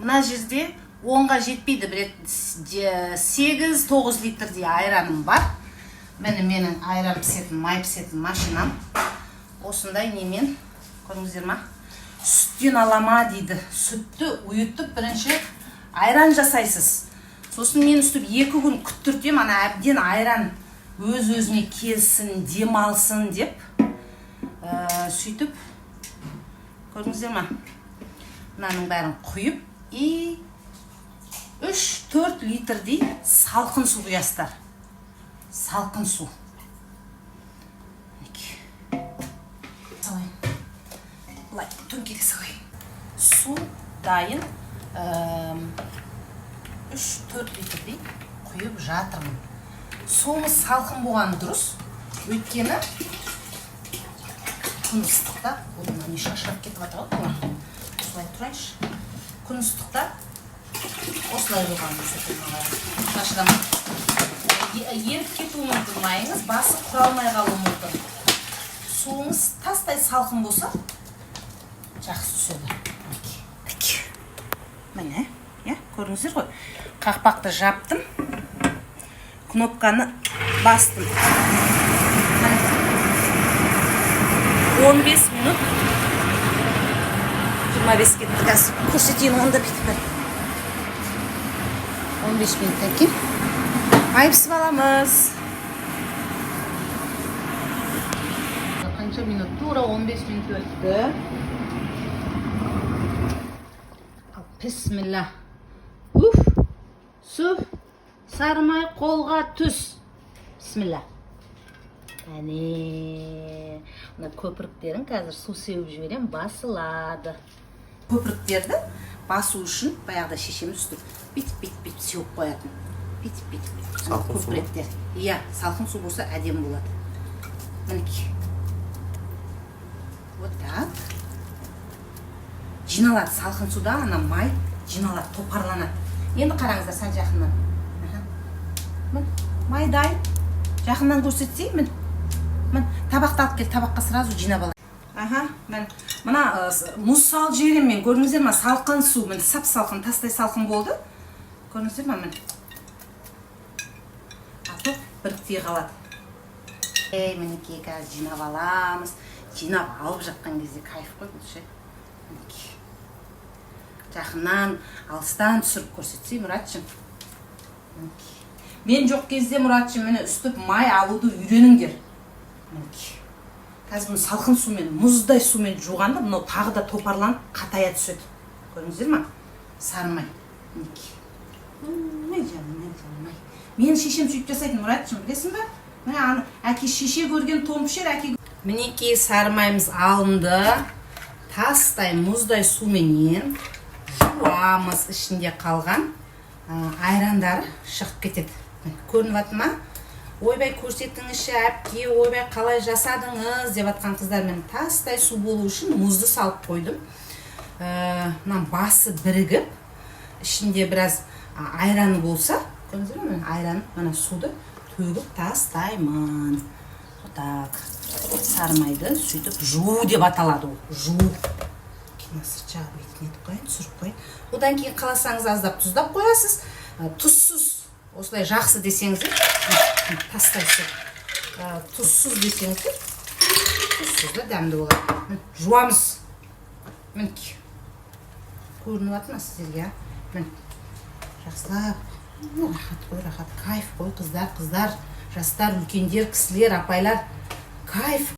мына жерде 10-ға жетпейді, бір 8-9 литрдей айраным бар. Міне менің айран пісетін, май пісетін машинам. Осындай немен, көріңіздер ма? Сүттен алама дейді. Сүтті ұйытып бірінші айран жасайсыз. Сосын мен үстіп 2 күн күттіртем, ана әбден айран өз-өзіне келсін, демалсын деп. Сөйтіп, көріңіздер ма? Мынаның бәрін құйып, 3-4 литрдей салқын су құясыздар. Салқын су. Салайын. Бұлай, төңкеге салайын. Су дайын 3-4 литрдей құйып жатырмын. Суымыз салқын болғаны дұрыс. Өйткені күн ыстықта, оның не шашырап кетіп жатыр ғой. Осылай тұрайыншы. Күн ыстықта осылай болғанын шашырамын. Еріп кетуі мүмкін майыңыз, басы құралмай қалуы мүмкін. Суыңыз тастай салқын болса, жақсы түседі. Міне, көріңіздер ғой. Қақпақты жаптым. Кнопканы бастым. 15 минут. 25 кетті. Қазір көрсетейін, онда бітіп. 15 минуттан кейін май пісіп аламыз. Қанша минут? Тура 15 минут өтті. Бисмилла. Су, сарымай қолға түс. Бисмилла. Әне, мына көпіріктерін қазір су сеуіп жіберем, басылады. Көпіріктерді басу үшін баяғыда шешеміз үстіп бит сеуіп қоятын. Бит. Көпіріктер. Иә, салқын су болса әдем болады. Мінекей. Вот так. Жиналады салқын суда, ана май жиналады, топарланады. Енді қараңыздар сан жақыннан. Май дайын. Жақыннан көрсетсей, мін. Табақты алып кел, табаққа сразу жинап алайын. Мына мұз салып жіберем мен, көрдіңіздер ма? Салқын су, мін сап-салқын, тастай салқын болды. Көрдіңіздер ма? Мін. Атып біріктей қалады. Мінекей қазір жинап аламыз. Жинап алып жатқан кезде кайф қой бұл ше. Мінекей. Жақыннан, алыстан түсіріп көрсетсей, Мұратшым. Мен жоқ кезде, Мұратшым, мені үстіп май алуды үйреніңдер. Қазір мұны салқын сумен, мұздай сумен жуғанда, мұны тағы да топарланып, қатая түседі. Көріңіздер ма? Сарымай. Май жаным. Мен шешем сөйтіп жасайтын, Мұратшым, білесің ба? Әке шеше көрген томпішер, әке... Мінекей сарымайымыз алынды. Тастай, мұздай суменен жуамыз, ішінде қалған айрандары шығып кетеді. Көрініп аты ма? Ойбай көрсетіңізші әпке, ойбай қалай жасадыңыз деп атқан қыздармен тастай су болу үшін мұзды салып қойдым. Басы бірігіп, ішінде біраз айраны болса, көрдіңіздер ме? Айраны, мына суды төгіп тастаймын. Так, сарымайды сөйтіп жуу деп аталады ол. Жуу. Сыртшаға бетіне етіп қойын, түсіріп қойын. Одан кейін қаласаңыз аздап тұздап қоясыз. Тұзсыз, осылай жақсы десеңіздер, тастайсыз. Тұзсыз десеңіздер, тұзсыз да дәмді болады. Жуамыз. Мінекей. Көрініп атына сіздерге. Жақсылап. Рахат қой, рахат. Кайф қой, қыздар, жастар, үлкендер, кісілер, апайлар. Кайф